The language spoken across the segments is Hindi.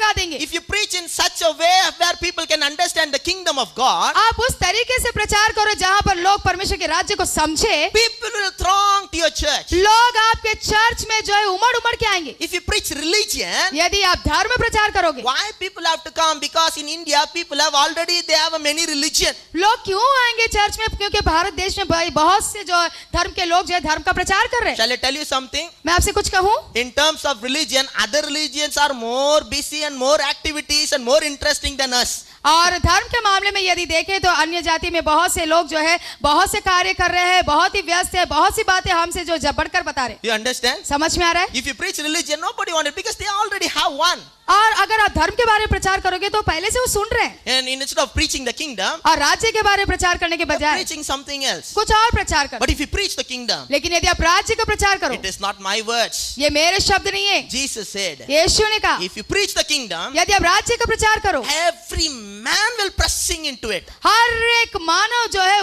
लगा देंगे। If you preach in such a way where people can understand the kingdom of God, आप उस तरीके से प्रचार करो जहां पर लोग परमेश्वर के राज्य को समझे, people will throng to your church. लोग आपके चर्च में जो है उमड़ उमड़ के आएंगे। If you preach religion, यदि आप धर्म प्रचार करोगे, why people have to come? Because in India people have already, they have a many religion. लोग क्यों आएंगे चर्च में? क्योंकि भारत देश में बहुत से जो धर्म के लोग जो है धर्म का प्रचार कर रहे हैं। Shall I tell you something? मैं आपसे कुछ कहूं? In terms of religion, other religions are more busy and more activities and more interesting than us. और धर्म के मामले में यदि देखें तो अन्य जाति में बहुत से लोग जो है बहुत से कार्य कर रहे हैं, बहुत ही व्यस्त है, बहुत सी बातें हमसे जो बढ़कर बता रहे हैं। You understand? समझ में आ रहा है? If you preach religion, nobody wants it because they already have one. और अगर आप धर्म के बारे में प्रचार करोगे तो पहले से वो सुन रहे हैं, And instead of preaching the kingdom, और राज्य के बारे में प्रचार करने के you're बजाय preaching something else. कुछ और प्रचार करो। But if you preach the kingdom, लेकिन यदि आप राज्य का प्रचार करो, it is not my words. ये मेरे शब्द नहीं है, Jesus said, यीशु ने कहा, if you preach the kingdom, यदि आप राज्य का प्रचार करो, every man will pressing into it. हर एक मानव जो है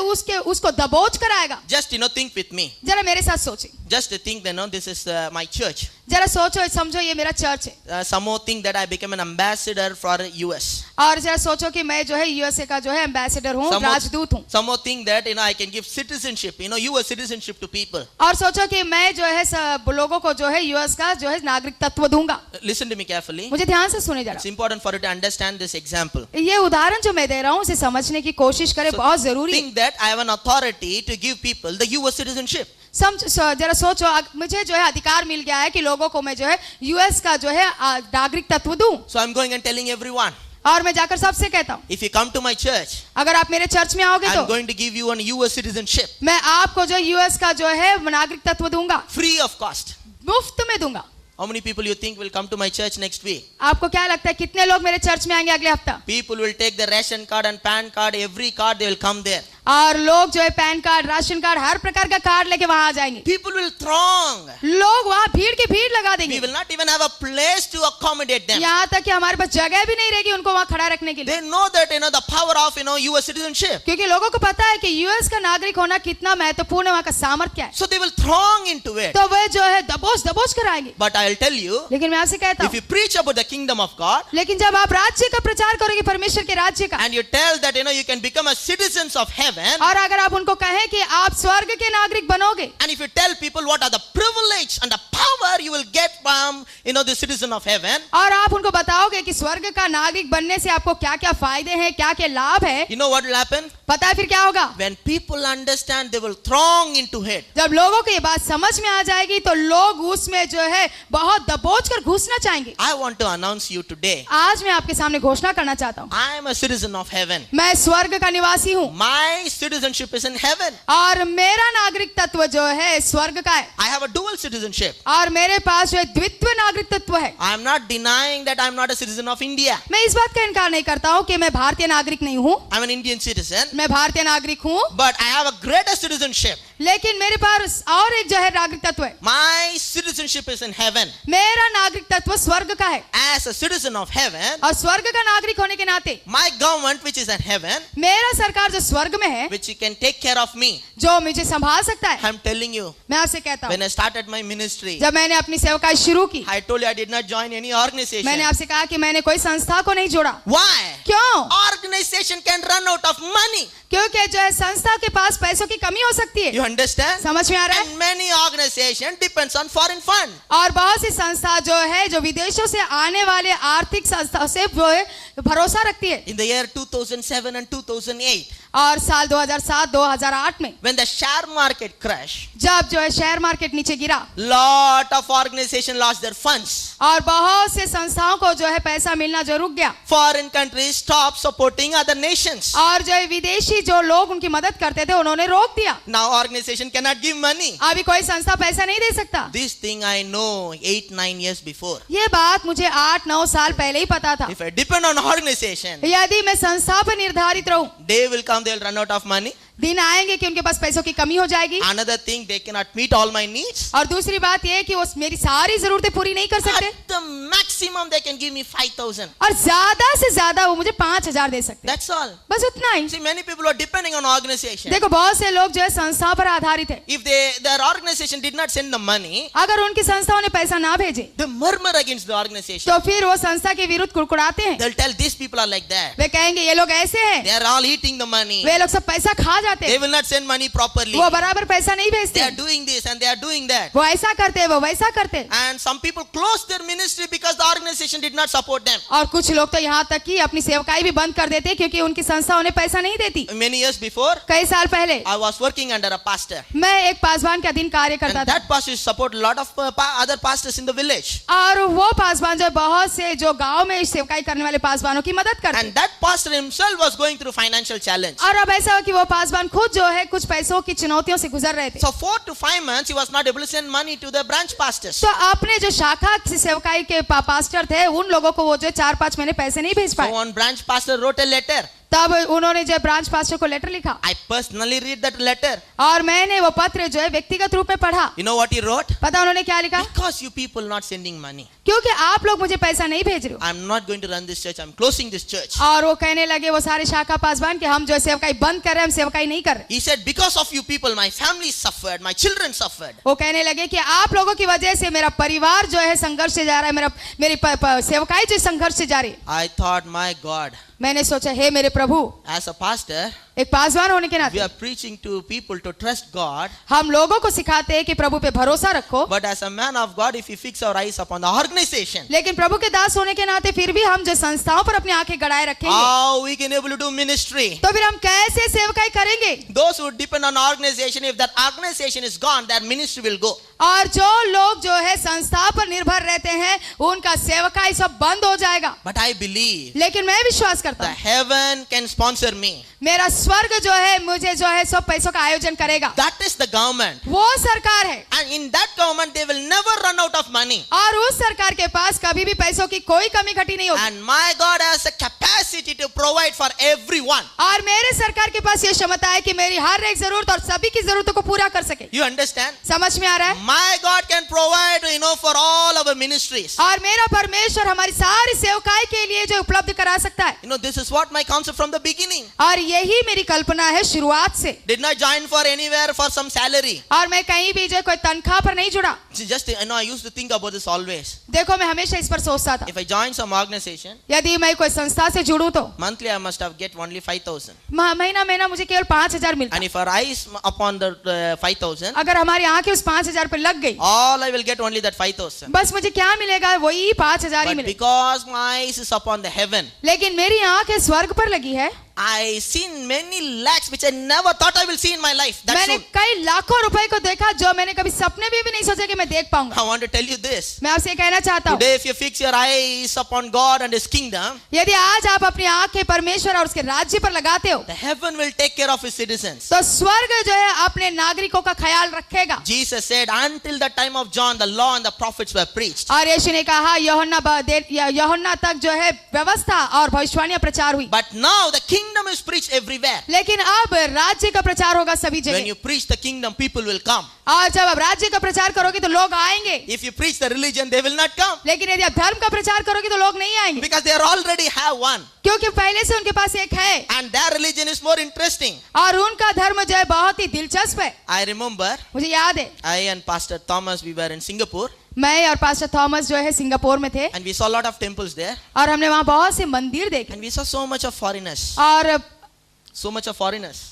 उसको दबोच कर आएगा। Just think with me. जरा मेरे साथ सोचिए, Just think that this is my church. जरा सोचो समझो ये मेरा चर्च है। Some more think that I became an ambassador for US. और जरा सोचो कि मैं जो है यूएसए का जो है एम्बेसडर हूँ, राजदूत हूँ। Some more think that I can give citizenship, US citizenship to people. और सोचो कि मैं जो है सब लोगों को जो है यूएस का जो है नागरिक तत्व दूंगा। Listen to me carefully. मुझे ध्यान से सुने जरा। It's important for you to understand this example. ये उदाहरण जो मैं दे रहा हूँ उसे समझने की कोशिश करें, बहुत जरूरी है। Think that I have an authority to give people the US citizenship. जरा सोचो मुझे जो है अधिकार मिल गया है कि लोगों को मैं जो है यूएस का जो है नागरिक तत्व दूं। So I'm going and telling everyone. और मैं जाकर सबसे कहता हूँ, If you come to my church, अगर आप मेरे चर्च में आओगे I'm तो going to give you an US citizenship. मैं आपको जो यूएस का जो है नागरिक तत्व दूंगा, Free of cost. मुफ्त में दूंगा। How many people you think will come to my church next week? आपको क्या लगता है कितने लोग मेरे चर्च में आएंगे अगले हफ्ता? People will take the ration card and PAN card, every card they will come there. और लोग जो है पैन कार्ड, राशन कार्ड, हर प्रकार का कार्ड लेके वहां आ जाएंगे। People will throng. लोग वहां भीड़ की भीड़ लगा देंगे। We will not even have a place to accommodate them. यहाँ तक कि हमारे पास जगह भी नहीं रहेगी उनको वहां खड़ा रखने के लिए। They know that the power of US citizenship. क्योंकि लोगों को पता है कि यूएस का नागरिक होना कितना महत्वपूर्ण है, वहां का सामर्थ्य क्या है। So they will throng into it. तो वे जो है दबोच कर आएंगे। But I'll tell you, लेकिन मैं आपसे कहता if हूँ, you preach about the kingdom of God, लेकिन जब आप राज्य का प्रचार करोगे, परमेश्वर के राज्य का, and you tell that you can become a citizens of heaven, और अगर आप उनको कहें कि आप स्वर्ग के नागरिक बनोगे, and if you tell people what are the privilege and the power you will get from the citizen of heaven, और आप उनको बताओगे कि स्वर्ग का नागरिक बनने से आपको क्या क्या फायदे हैं, क्या क्या लाभ है, you know what will happen? पता है फिर क्या होगा? When people understand, they will throng into it. जब लोगों को ये बात समझ में आ जाएगी तो लोग उसमें जो है बहुत दबोच कर घुसना चाहेंगे। I want to announce you today, आज मैं आपके सामने घोषणा करना चाहता हूँ, I am a citizen of heaven. मैं स्वर्ग का निवासी हूँ, My citizenship is in heaven. और मेरा नागरिक तत्व जो है स्वर्ग का है, I have a dual citizenship. और मेरे पास जो है द्वित्व नागरिक तत्व है। I am not denying that I am not a citizen of India. मैं इस बात का इनकार नहीं करता हूँ कि मैं भारतीय नागरिक नहीं हूँ, I am an Indian citizen. मैं भारतीय नागरिक हूँ, But I have a greater citizenship. लेकिन मेरे पास और एक जो है नागरिक तत्व है। My citizenship is in heaven. मेरा नागरिक तत्व स्वर्ग का है, As a citizen of heaven, और स्वर्ग का नागरिक होने के नाते my government which is in heaven, मेरा सरकार जो स्वर्ग में है, which can take care of me, जो मुझे संभाल सकता है। I am telling you, मैं आपसे कहता when हूँ, I started my ministry, जब मैंने अपनी सेवकाई शुरू की, I told you I did not join any organization. मैंने आपसे कहा कि मैंने कोई संस्था को नहीं जोड़ा। Why? क्यों? Organization can run out of money. क्योंकि जो है संस्था के पास पैसों की कमी हो सकती है। You understand? समझ में आ रहा है? And many organization depends on foreign fund. और बहुत सी संस्था जो है जो विदेशों से आने वाले आर्थिक संस्था से जो है भरोसा रखती है। In the year 2007 and 2008, और साल 2007-2008 में when the share market crashed, जब जो है शेयर मार्केट नीचे गिरा, lot of organization lost their funds. और बहुत से संस्थाओं को जो है पैसा मिलना जो रुक गया, Foreign countries stopped supporting other nations. और जो है विदेशी जो लोग उनकी मदद करते थे उन्होंने रोक दिया। Now organization cannot give money. अभी कोई संस्था पैसा नहीं दे सकता। This thing I know 8-9 years before. ये बात मुझे 8-9 साल पहले ही पता था। If I depend on organization, यदि मैं संस्था पर निर्धारित रहूं, day will come, they will run out of money. दिन आएंगे कि उनके पास पैसों की कमी हो जाएगी। Another thing, they cannot meet all my needs. और दूसरी बात यह कि वो मेरी सारी जरूरतें पूरी नहीं कर सकते, At the maximum, they can give me 5,000. और ज्यादा से ज्यादा वो मुझे 5,000 दे सकते हैं, That's all. बस उतना ही। See, many people are depending on organization. देखो बहुत से लोग जो है संस्था पर आधारित है। If their organization did not send the money, अगर उनकी संस्थाओं ने पैसा ना भेजे they murmur against the organization. तो फिर वो संस्था के विरुद्ध कुड़कुड़ाते हैं। They'll tell these people are like that. वे कहेंगे ये लोग ऐसे हैं, They are all eating the money. वे लोग सब पैसा खा जाते They हैं, will not send money properly. वो बराबर पैसा नहीं भेजते They are हैं, doing this and they are doing that. वो ऐसा करते हैं, वो वैसा करते हैं। And some people close their ministry because the organization did not support them. और कुछ लोग तो यहाँ तक कि अपनी सेवकाई भी बंद कर देते हैं क्योंकि उनकी संस्था उन्हें पैसा नहीं देती। Many years before, कई साल पहले I was working under a pastor. मैं एक पासवान के अधीन कार्य And करता था, that pastor support a lot of other pastors in the village. और वो पासवान जो बहुत से जो गांव में सेवकाई करने वाले पासवानों की मदद करते। And that pastor himself was going through financial challenge. और अब ऐसा हो कि वो पासवान खुद जो है कुछ पैसों की चुनौतियों से गुजर रहे थे, So 4 to 5 months, he was not able to send money to the branch pastors. तो अपने जो शाखा सेवकाई के पास्टर थे उन लोगों को वो जो 4-5 महीने पैसे नहीं भेज So पाए। one branch pastor wrote a letter. तब उन्होंने जो ब्रांच पास्टर को लेटर लिखा, I personally read that letter. और मैंने वो पत्र जो है व्यक्तिगत रूप में पढ़ा। You know what he wrote? पता उन्होंने क्या लिखा? Because you people not sending money, क्योंकि आप लोग मुझे पैसा नहीं भेज रहे हो। I'm not going to run this church. I'm closing this church. और वो कहने लगे वो सारे शाखा पासवान कि हम जो सेवकाई बंद कर रहे हैं, हम सेवकाई नहीं कर रहे। He said, because of you people, my family suffered, my children suffered. वो कहने लगे कि आप लोगों की वजह से मेरा परिवार जो है संघर्ष से जा रहा है, मेरी सेवकाई जो संघर्ष से जा रही है। I thought, my God, मैंने सोचा हे मेरे प्रभु, as a pastor, एक पासवान होने के we नाते are preaching to people to trust God. हम लोगों को सिखाते हैं कि प्रभु पे भरोसा रखो, But as a man of God, if we fix our eyes upon the organization, लेकिन प्रभु के दास होने के नाते फिर भी हम जो संस्थाओं पर अपनी आंखें गड़ाए रखेंगे how we can able to do ministry? तो फिर हम कैसे सेवकाई करेंगे? Those who depend on organization, if that organization is gone, their ministry will go. और जो लोग जो है संस्था पर निर्भर रहते हैं उनका सेवकाई सब बंद हो जाएगा। But I believe लेकिन मैं विश्वास करता the हूँ heaven can sponsor me. मेरा स्वर्ग जो है मुझे जो है सब पैसों का आयोजन करेगा। That is the government. वो सरकार है And in that government, they will never run out of money. और उस सरकार के पास कभी भी पैसों की कोई कमी घटी नहीं होगी। And my God has a capacity to provide for everyone. और मेरे सरकार के पास ये क्षमता है कि मेरी हर एक जरूरत और सभी की जरूरतों को पूरा कर सके। You understand? समझ में आ रहा है? My God can provide, for all our ministries. और मेरा परमेश्वर हमारी सारी सेवकाई के लिए जो उपलब्ध करा सकता है। This is what my concept from the beginning. और यही मेरी कल्पना है शुरुआत से। Did not join for anywhere for some salary. और मैं कहीं भी जो कोई तनख्वाह पर नहीं जुड़ा। Just, I used to think about this always. देखो मैं हमेशा इस पर सोचता था, If I join some organization, यदि मैं कोई संस्था से जुड़ूं तो monthly I must have get only 5,000. महीना मुझे केवल 5,000 मिलता। And if our eyes upon the 5,000, अगर हमारी आंखें उस 5,000 पर लग गई, all I will get only that 5,000. बस मुझे क्या मिलेगा? वही 5,000 ही But मिलेगा। because my eyes is upon the heaven, लेकिन मेरी आंखें स्वर्ग पर लगी है। I seen many lakhs which I never thought I will see in my life. That's मैंने soon. कई लाखों रुपए को देखा जो मैंने कभी सपने में भी नहीं सोचा कि मैं देख पाऊंगा। I want to tell you this. मैं आपसे कहना चाहता हूँ, Today, if you fix your eyes upon God and His kingdom, यदि आज आप अपनी आंखें परमेश्वर और उसके राज्य पर लगाते हो the heaven will take care of His citizens. तो स्वर्ग जो है अपने नागरिकों का ख्याल रखेगा। Jesus said, until the time of John, the law and the prophets were preached. और यीशु ने कहा यूहन्ना तक जो है व्यवस्था और भविष्यवाणियां प्रचार हुई, But now the kingdom is preached everywhere. लेकिन अब राज्य का प्रचार होगा सभी When जगह। you preach the kingdom, people will come. और जब आप राज्य का प्रचार करोगे तो लोग आएंगे, If you preach the religion, they will not come. लेकिन यदि आप धर्म का प्रचार करोगे तो लोग नहीं आएंगे, Because they already have one. क्योंकि पहले से उनके पास एक है And their religion is more interesting. और उनका धर्म जो है बहुत ही दिलचस्प है। I remember, मुझे याद है I and Pastor Thomas, we were in Singapore. मैं और पास्टर थॉमस जो है सिंगापुर में थे And we saw a lot of temples there. और हमने वहाँ बहुत से मंदिर देखे And we saw so much of foreigners.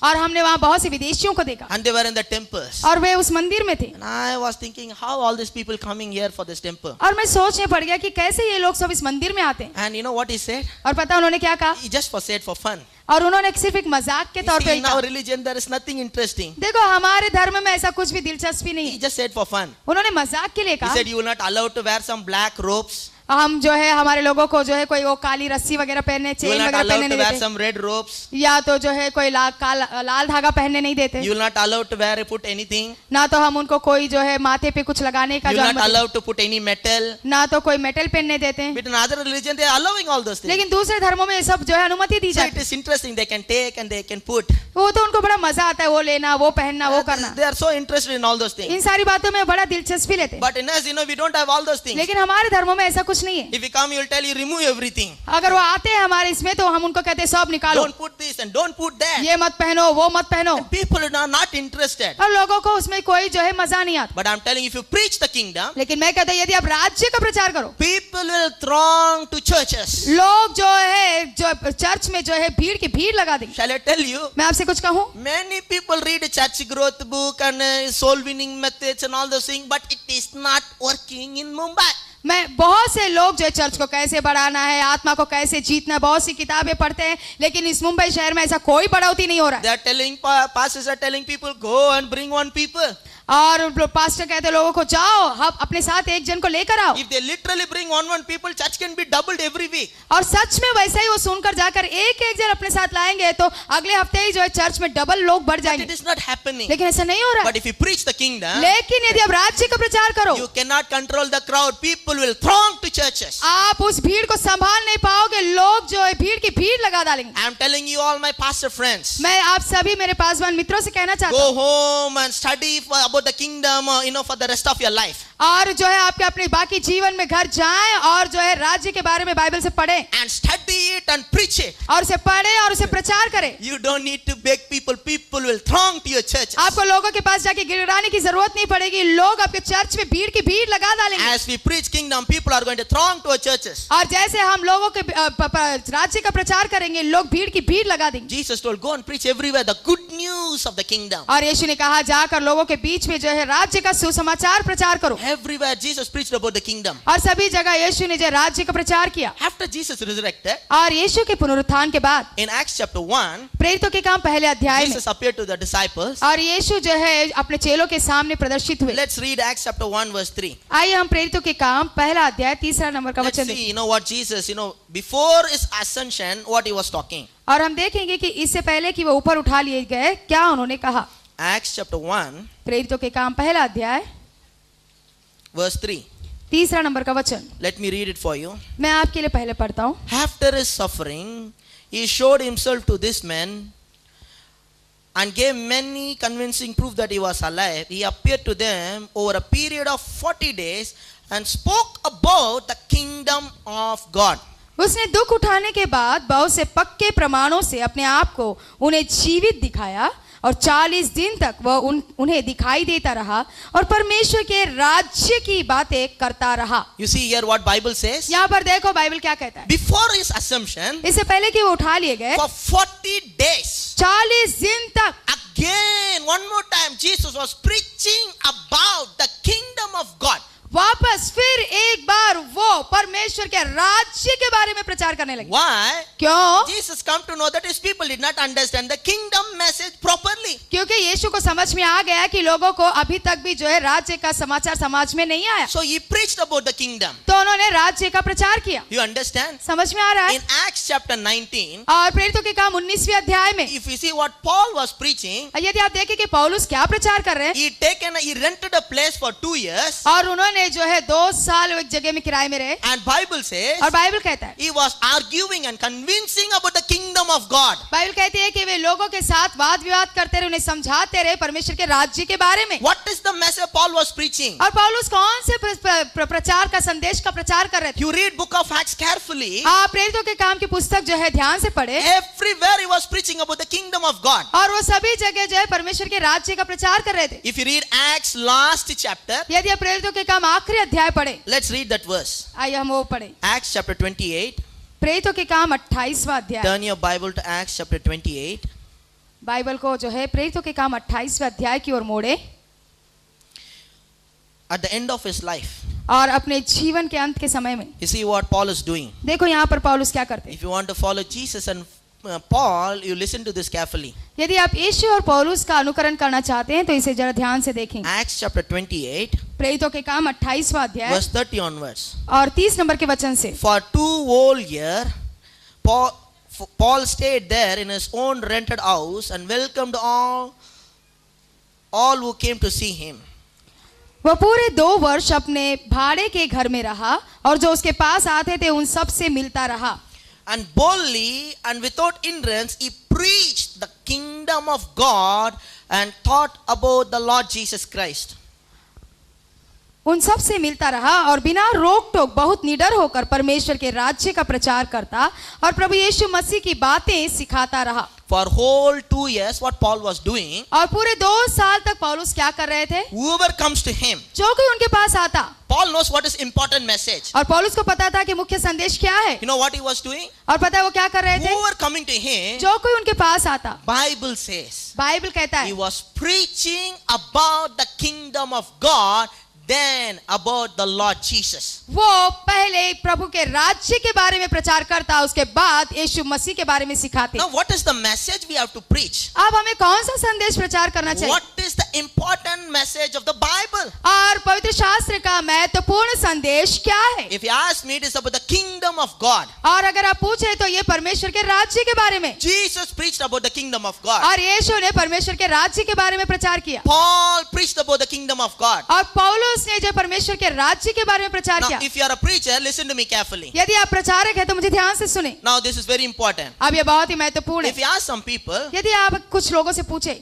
और हमने वहाँ बहुत से विदेशियों को देखा And they were in the temples. और वे उस मंदिर में थे। And I was thinking, how all these people coming here for this temple? और मैं सोचने पड़ गया कि कैसे ये लोग सब इस मंदिर में आते हैं। And you know what he said? और पता उन्होंने क्या कहा? He just said for fun. और उन्होंने सिर्फ एक मजाक के तौर पे In our religion, there is nothing interesting. देखो हमारे धर्म में ऐसा कुछ भी दिलचस्पी नहीं He है। just said for fun. उन्होंने मजाक के लिए He कहा said, you will not allowed to wear some black robes. हम जो है हमारे लोगों को जो है कोई वो काली रस्सी वगैरह पहनने, You will चेन not वगैरह allowed पहनने to नहीं wear देते, some red robes. या तो जो है कोई लाल धागा पहनने नहीं देते, You will not allowed to wear put anything. ना तो हम उनको कोई जो है माथे पे कुछ लगाने का You जो will not अनुमति, allowed to put any metal. ना तो कोई मेटल पहनने देते हैं। But in other religion they are allowing all those things. लेकिन दूसरे धर्मों में ये सब जो है अनुमति दी So जाती it is interesting. They can take and they can put. है, वो तो उनको बड़ा मजा आता है, वो लेना, वो पहनना, वो करना, They are so interested in all those things. इन सारी बातों में बड़ा दिलचस्पी लेते हैं। But in us, we don't have all those things. लेकिन हमारे धर्मों में ऐसा कुछ नहीं है। If you come, you will tell you remove everything. अगर वो आते हैं हमारे इसमें तो हम उनको कहते हैं सब निकालो, Don't put this and don't put that. ये मत पहनो, वो मत पहनो, And people are not interested. और लोगों को उसमें कोई जो है मजा नहीं आता। But I'm telling you, if you preach the kingdom, लेकिन मैं कहता हूं यदि आप राज्य का प्रचार करो, people will throng to churches. लोग जो है जो चर्च में जो है भीड़ की भीड़ लगा देंगे। Shall I tell you? मैं आपसे कुछ कहूं, Many people read a church growth book and soul winning methods and all those things, but it is not working in Mumbai. मैं बहुत से लोग जो है चर्च को कैसे बढ़ाना है, आत्मा को कैसे जीतना है, बहुत सी किताबें पढ़ते हैं, लेकिन इस मुंबई शहर में ऐसा कोई बढ़ोतरी नहीं हो रहा है। They are telling, pastors are telling people, go and bring one people. और पास्टर कहते हैं लोगों को जाओ, आप अपने साथ एक जन को लेकर आओ, If they literally bring one people, church can be doubled every week. और सच में वैसा ही वो सुनकर जाकर एक एक जन अपने साथ लाएंगे तो अगले हफ्ते ही जो है चर्च में डबल लोग बढ़ But जाएंगे। it is not happening. लेकिन ऐसा नहीं हो रहा But है। if you preach the kingdom, लेकिन यदि आप राज्य का प्रचार करो, you cannot control the crowd. People will throng to churches. आप उस भीड़ को संभाल नहीं पाओगे, लोग जो है भीड़ की भीड़ लगा डालेंगे। I am telling you, all my pastor friends, मैं आप सभी मेरे पासवान मित्रों से कहना चाहता go हूँ, home and study about the kingdom, for the rest of your life. और जो है आपके अपने बाकी जीवन में घर जाएं और जो है राज्य के बारे में बाइबल से पढ़ें, And study it and preach it. और उसे पढ़ें और उसे प्रचार करें। You don't need to beg people. People will throng to your churches. आपको लोगों के पास जाके गिड़गिड़ाने की जरूरत नहीं पड़ेगी, लोग आपके चर्च में भीड़ की भीड़ लगा डालेंगे। As we preach kingdom, people are going to throng to our churches. और जैसे हम लोगों के राज्य का प्रचार करेंगे, लोग भीड़ की भीड़ लगा देंगे। Jesus told, go and preach everywhere the good news of the kingdom. और यीशु ने कहा जाकर लोगों के बीच में जो है राज्य का सुसमाचार प्रचार करो। Everywhere Jesus preached about the kingdom. और सभी जगह यीशु ने जो राज्य का प्रचार किया। After Jesus resurrected, और यीशु के पुनरुत्थान के बाद in Acts chapter 1, प्रेरितों के काम पहले अध्याय में, Jesus appeared to the disciples. और यीशु जो है अपने चेलों के सामने प्रदर्शित हुए। Let's read Acts chapter 1 verse 3. आइए हम प्रेरितों के काम पहला अध्याय 3 नंबर का Let's वचन see, देखें। what Jesus, before his ascension, what he was talking. और हम देखेंगे कि इससे पहले कि वो ऊपर उठा लिए गए क्या उन्होंने कहा। Acts chapter 1 प्रेरितों के काम पहला अध्याय verse 3. 3 नंबर का वचन Let me read it for you. मैं आपके लिए पहले पढ़ता हूँ। After his suffering, he showed himself to this man and gave many convincing proof that he was alive. He appeared to them over a period of 40 days and spoke about the kingdom of God. उसने दुख उठाने के बाद बहुत से पक्के प्रमाणों से अपने आप को उन्हें जीवित दिखाया और 40 दिन तक वह उन्हें दिखाई देता रहा और परमेश्वर के राज्य की बातें करता रहा। You see here what Bible says? यहाँ पर देखो बाइबल क्या कहता है। Before his assumption, इससे पहले कि वो उठा लिए गए, for 40 days, 40 दिन तक again, one more time, Jesus was preaching about the kingdom of God. वापस फिर एक बार वो परमेश्वर के राज्य के बारे में प्रचार करने लगे। Why? क्यों? Jesus come to know that his people did not understand the kingdom message properly. क्योंकि यीशु को समझ में आ गया कि लोगों को अभी तक भी जो है राज्य का समाचार समाज में नहीं आया, So he preached about the kingdom. तो उन्होंने राज्य का प्रचार किया। You understand? समझ में आ रहा है। In Acts chapter 19, और प्रेरितों के काम 19वें अध्याय में if you see what Paul was preaching, यदि आप देखें कि पौलुस क्या प्रचार कर रहे हैं, he rented a place for 2 years, और उन्होंने जो है 2 साल एक जगह में किराए में रहे, and Bible says और बाइबल कहता है, he was arguing and convincing about the kingdom of God. Bible कहती है कि वे लोगों के साथ वाद विवाद करते रहे, उन्हें समझाते रहे परमेश्वर के राज्य के बारे में। What is the message Paul was preaching? और पौलुस कौन से प्रचार का संदेश का प्रचार कर रहे थे? You read book of Acts carefully. आप प्रेरितों के काम की पुस्तक जो है ध्यान से पढ़े, Everywhere he was preaching about the kingdom of God. और वो सभी जगह जो है परमेश्वर के राज्य का प्रचार कर रहे थे। If you read Acts last chapter, यदि आप प्रेरितों के काम आखिरी अध्याय पढ़े, let's read that verse. आइए हम वो पढ़े। Acts chapter 28. प्रेरितों के काम 28वां अध्याय। Turn your Bible to Acts chapter 28. Bible को जो है प्रेरितों के काम 28वें अध्याय की ओर मोड़े। At the end of his life, और अपने जीवन के अंत के समय में you see what Paul is doing. देखो यहाँ पर पौलुस क्या करते हैं। If you want to follow Jesus and Paul, you listen to this carefully. यदि आप यीशु और पौलुस का अनुकरण करना चाहते हैं तो इसे जरा ध्यान से देखें। Acts chapter 28, प्रेरितों के काम 28वां अध्याय verse 30 onwards. और 30 नंबर के वचन से। For 2 whole years, Paul stayed there in his own rented house and welcomed all who came to see him. वह पूरे 2 वर्ष अपने भाड़े के घर में रहा और जो उसके पास आते थे उन सब से मिलता रहा। And boldly and without hindrance he preached the kingdom of God and taught about the Lord Jesus Christ. उन सब से मिलता रहा और बिना रोक टोक बहुत निडर होकर परमेश्वर के राज्य का प्रचार करता और प्रभु यीशु मसीह की बातें सिखाता रहा। For whole 2 years what Paul was doing, और पूरे 2 साल तक पौलुस क्या कर रहे थे? whoever comes to him, जो कोई उनके पास आता, Paul knows what is important message. और पौलुस को पता था कि मुख्य संदेश क्या है। You know what he was doing? और पता है वो क्या कर रहे थे? Whoever coming to him, जो कोई उनके पास आता, Bible says, बाइबल कहता he है was preaching about the kingdom of God, then about the Lord Jesus. वो पहले प्रभु के राज्य के बारे में प्रचार करता, उसके बाद यीशु मसीह के बारे में सिखाते। Now what is the message we have to preach? अब हमें कौन सा संदेश प्रचार करना चाहिए? What is the important message of the Bible? और पवित्र शास्त्र का महत्वपूर्ण संदेश क्या है? If you ask me, it is about the kingdom of God. और अगर आप पूछे तो ये परमेश्वर के राज्य के बारे में। Jesus preached about the kingdom of God. और यीशु ने परमेश्वर के राज्य के बारे में प्रचार किया। Paul preached about the kingdom of God. और पौलुस ने जो परमेश्वर के राज्य के बारे में प्रचार Now, किया। if you are a preacher, listen to me carefully. यदि आप प्रचारक हैं तो मुझे ध्यान से सुने। Now, this is very important. अब ये बहुत ही महत्वपूर्ण If है। you ask some people, यदि आप कुछ लोगों से पूछे,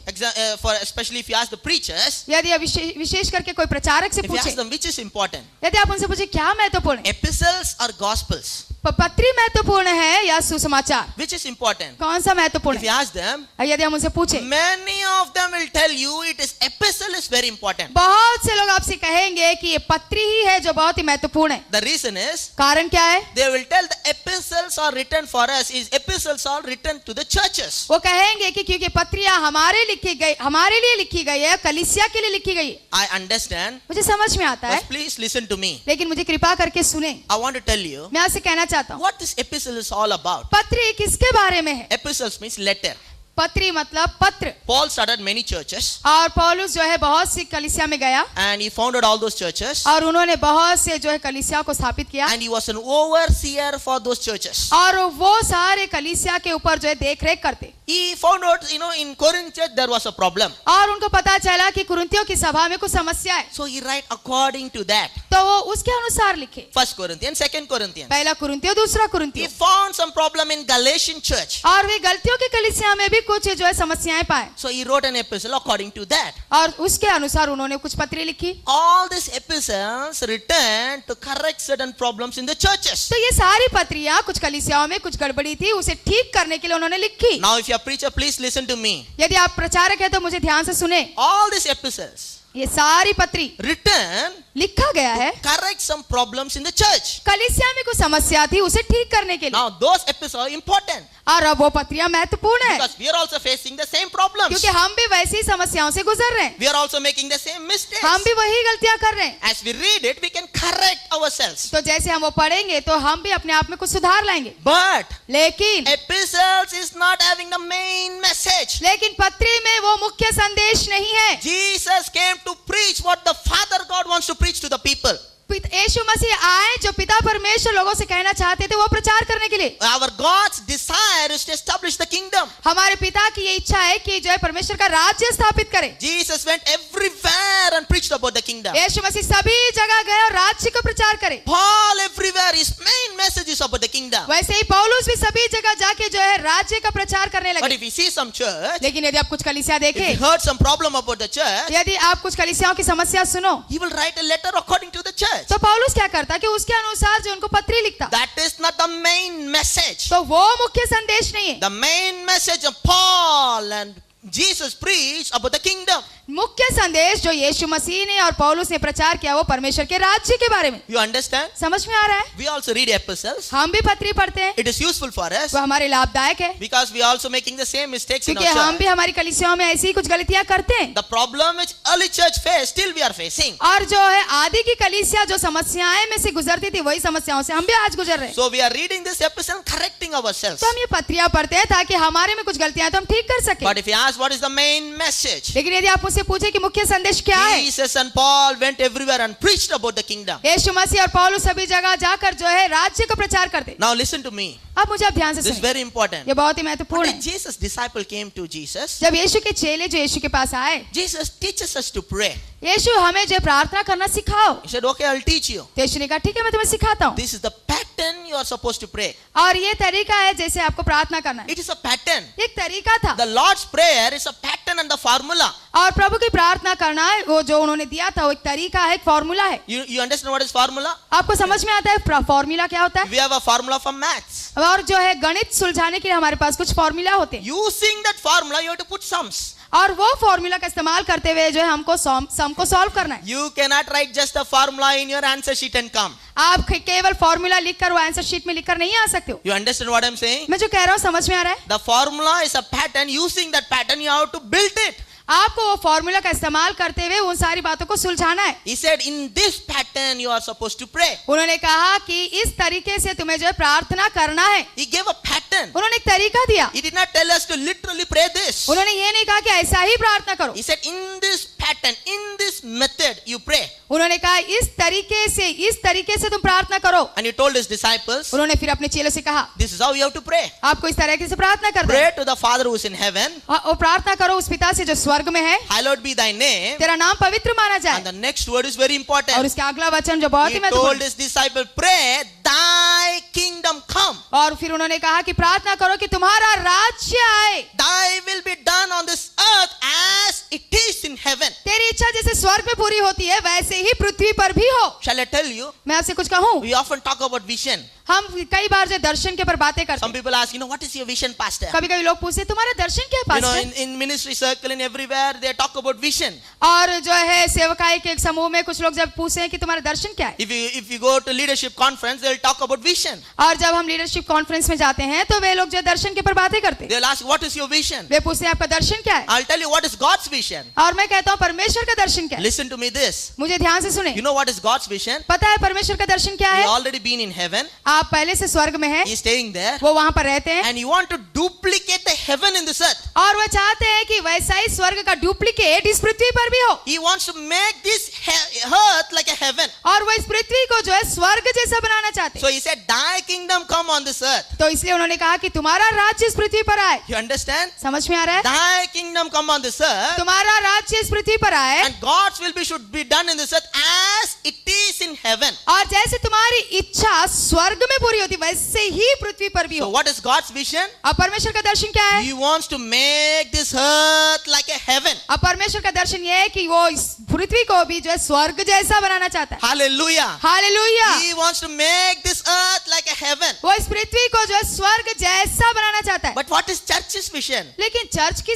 especially if you ask the preachers, यदि आप विशेष करके कोई प्रचारक से if you पूछे, ask them which is important, यदि आप उनसे पूछे क्या महत्वपूर्ण है, epistles or gospels, पत्री महत्वपूर्ण है या सुसमाचार, which is important? कौन सा महत्वपूर्ण If you है? ask them, यदि हम उनसे पूछे, many of them will tell you it is epistle is very important. बहुत से लोग आपसे कहेंगे कि ये पत्री ही है जो बहुत ही महत्वपूर्ण है। The reason is, कारण क्या है? they will tell the epistles are written for us, is epistles are written to the churches. वो कहेंगे कि क्योंकि पत्रियां हमारे लिए लिखी गई है, कलीसिया के लिए लिखी गई है। I understand, मुझे समझ में आता है, but please listen to me. लेकिन मुझे कृपा करके सुने। I want to tell you मैं आपसे कहना चाहता हूँ, what this epistle is all about. पत्री किसके बारे में है? Epistles means letter. पत्री मतलब पत्र। Paul started many churches और पौलुस जो है बहुत सी कलीसिया में गया and he founded all those churches और उन्होंने बहुत से जो है कलीसिया को स्थापित किया and he was an overseer for those churches. और वो सारे कलीसिया के ऊपर जो है देख रेख करते। He found out, in Corinth church there was a problem. और उनको पता चला कि कुरिन्थियों की सभा में कुछ समस्या है, So he write according to that. तो वो उसके अनुसार लिखे। 1 Corinthians, 2 Corinthians. पहला कुरिन्थियों, दूसरा He कुरिन्थियों। found some problem in Galatian church. और वे गलतियों की कलीसिया में भी कुछ जो है समस्याएं पाए So he wrote an epistle according to that. और उसके अनुसार उन्होंने कुछ पत्री लिखी। All these epistles written to correct certain problems in the churches. तो ये सारी पत्रियां कुछ कलीसियाओं में कुछ गड़बड़ी थी, उसे ठीक करने के लिए उन्होंने लिखी। Now if you are a preacher, please listen to me. यदि आप प्रचारक हैं तो मुझे ध्यान से सुने। All these epistles ये सारी पत्री written लिखा गया है correct some problems in the church. कलीसिया में कुछ समस्या थी, उसे ठीक करने के लिए। Now those epistles are important और अब वो पत्रियां महत्वपूर्ण है because we are also facing the same problems. क्योंकि हम भी वैसी ही समस्याओं से गुजर रहे हैं, We are also making the same mistakes. हम भी वही गलतियां कर रहे हैं। As we read it, we can correct ourselves. तो जैसे हम वो पढ़ेंगे तो हम भी अपने आप में कुछ सुधार लाएंगे। But लेकिन epistles is not having the main message. पत्री में वो मुख्य संदेश नहीं है। Jesus came to preach what the Father God wants to preach to the people. यीशु मसीह आए जो पिता परमेश्वर लोगों से कहना चाहते थे वो प्रचार करने के लिए। Our God's desire is to establish the kingdom. हमारे पिता की ये इच्छा है कि जो है परमेश्वर का राज्य स्थापित करे। Jesus went everywhere and preached about the kingdom. यीशु मसीह सभी जगह गए और राज्य को प्रचार करे। Paul everywhere, his main message is about the kingdom. वैसे ही पौलुस भी सभी जगह जाके जो है राज्य का प्रचार करने But लगे। if you see some church, लेकिन यदि आप कुछ कलीसिया if देखें, you heard some problem about the church, यदि आप कुछ कलीसियाओं की समस्या सुनो, he will write a letter according to the church. तो पौलुस क्या करता कि उसके अनुसार जो उनको पत्री लिखता। That is not the main message. तो वो मुख्य संदेश नहीं है। The main message of Paul and Jesus preached about the kingdom. मुख्य संदेश जो यीशु मसीह ने और पौलुस ने प्रचार किया वो परमेश्वर के राज्य के बारे में। You understand? समझ में आ रहा है? We also read epistles. हम भी पत्री पढ़ते हैं, It is useful for us वो हमारे लाभदायक है because we are also making the same mistakes in क्योंकि our हम भी church. हमारी कलीसियाओं में ऐसी ही कुछ गलतियां करते हैं। The problem which early church faced, still we are facing. और जो है आदि की कलीसिया जो समस्याएं में से गुजरती थी वही समस्याओं से हम भी आज गुजर रहे हैं। So we are reading this epistle, correcting correcting ourselves. तो हम ये पत्रियां पढ़ते हैं ताकि हमारे में कुछ गलतियां हैं तो हम ठीक कर सके। But if you ask what is the main message, लेकिन यदि आप मुझसे पूछे कि मुख्य संदेश क्या है, Jesus and Paul went everywhere and preached about the kingdom. यीशु मसीह और पौलुस सभी जगह जाकर जो है राज्य का प्रचार करते। Now listen to me. अब मुझे आप ध्यान से This is सुनिए, very important. ये बहुत ही When महत्वपूर्ण है। Jesus' disciple came to Jesus, जब यीशु के चेले जो यीशु के पास आए, Jesus teaches us to pray. यीशु हमें जो है प्रार्थना करना सिखाओ। He said, okay, I'll teach you. तो यीशु ने कहा ठीक है मैं तुम्हें सिखाता हूँ। This is the pattern you are supposed to pray. और ये तरीका है जैसे आपको प्रार्थना करना है। It is a pattern. एक तरीका था। The Lord's Prayer is a pattern and the formula. और प्रभु की प्रार्थना करना है वो जो उन्होंने दिया था वो एक तरीका है, एक फॉर्मूला है। You understand what is formula? आपको समझ में आता है फॉर्मूला क्या होता है? We have a formula for maths. और जो है गणित सुलझाने के लिए हमारे पास कुछ फॉर्मूला होते हैं Using that formula, you have to put sums. और वो फॉर्मूला का इस्तेमाल करते हुए जो है हमको सम को सॉल्व करना है। You cannot write just a formula in your answer sheet and come. आप केवल फॉर्मूला लिखकर वो आंसर शीट में लिखकर नहीं आ सकते हो। You understand what I'm saying? मैं जो कह रहा हूँ समझ में आ रहा है? The formula is a pattern. Using that pattern, you have to build it. आपको वो फॉर्मूला का इस्तेमाल करते हुए उन सारी बातों को सुलझाना है। He said, in this pattern, you are supposed to pray. उन्होंने कहा कि इस तरीके से तुम्हें जो है प्रार्थना करना है। He gave a pattern. उन्होंने एक तरीका दिया। He did not tell us to literally pray this. उन्होंने ये नहीं कहा कि ऐसा ही प्रार्थना करो। He said, in this pattern, in this method, you pray. उन्होंने कहा इस तरीके से तुम प्रार्थना करो। And he told his disciples, उन्होंने फिर अपने चेलों से कहा this is how you have to pray. आपको इस तरीके से प्रार्थना करना है। Pray to the Father who is in heaven. और प्रार्थना करो उस पिता से जो स्वर्ग में है, Hallowed be thy name. तेरा नाम पवित्र माना And जाए। the next word is very और important. उसका अगला वचन जो बहुत ही He told महत्वपूर्ण, his disciple, pray, thy kingdom come. और फिर उन्होंने कहा कि प्रार्थना करो कि तुम्हारा राज्य आए, Thy will be done on this earth as it is in heaven. तेरी इच्छा जैसे स्वर्ग में पूरी होती है वैसे ही पृथ्वी पर भी हो। Shall I tell you? मैं आपसे कुछ कहूँ, We often talk about vision. हम कई बार जो दर्शन के ऊपर बातें करते Some हैं। people ask, what is your vision, pastor? कभी कभी लोग पूछते हैं तुम्हारा दर्शन क्या है pastor? In ministry circle and everywhere, they talk about vision. और जो है सेवकाई के एक समूह में कुछ लोग जब पूछते हैं कि तुम्हारा दर्शन क्या है, If you go to leadership conference, they'll talk about vision. और जब हम लीडरशिप कॉन्फ्रेंस में जाते हैं तो वे लोग जो दर्शन के ऊपर बातें करते हैं, They'll ask, what is your vision? वे पूछते हैं आपका दर्शन क्या है, I'll tell you what is God's vision. और मैं कहता हूँ परमेश्वर का दर्शन क्या है। Listen to me this. मुझे ध्यान से सुने, You know what is God's vision? पता है परमेश्वर का दर्शन क्या He है? already been in heaven. आप पहले से स्वर्ग में हैं, He's staying there. वो वहां पर रहते हैं, And you want to duplicate the heaven in this earth. और वो चाहते हैं कि वैसा ही स्वर्ग का डुप्लीकेट इस पृथ्वी पर भी हो, He wants to make this earth like a heaven. और वो इस पृथ्वी को जो है स्वर्ग जैसा बनाना चाहते हैं। So he said, thy kingdom come on this earth. तो इसलिए उन्होंने कहा कि तुम्हारा राज्य इस पृथ्वी पर आए। You understand? समझ में आ रहा है? Thy kingdom come on this earth. तुम्हारा राज्य इस पृथ्वी पर आए, And God's will should be done in this earth as it is in heaven. और जैसे तुम्हारी इच्छा स्वर्ग में पूरी होती वैसे ही पृथ्वी पर भी So हो। what is God's vision? अब परमेश्वर का दर्शन क्या है? He wants to make this earth like a heaven. अब परमेश्वर का दर्शन ये है कि वो इस पृथ्वी को भी जो है स्वर्ग जैसा बनाना चाहता है। Hallelujah. Hallelujah. He wants to make this earth like a heaven. वो इस पृथ्वी को जो है स्वर्ग जैसा बनाना चाहता है। But what is church's vision? लेकिन चर्च की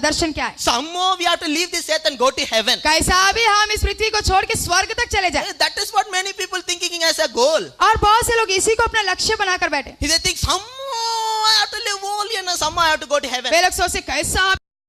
दर्शन क्या है? Somehow we have to leave this earth and go to heaven. कैसा भी हम इस पृथ्वी को छोड़ के स्वर्ग तक चले जाए, That is what many people thinking as a goal. और बहुत से लोग इसी को अपना लक्ष्य बनाकर बैठे। They think somehow I have to live holy and somehow I have to go to heaven. वे लोग सोचते कैसा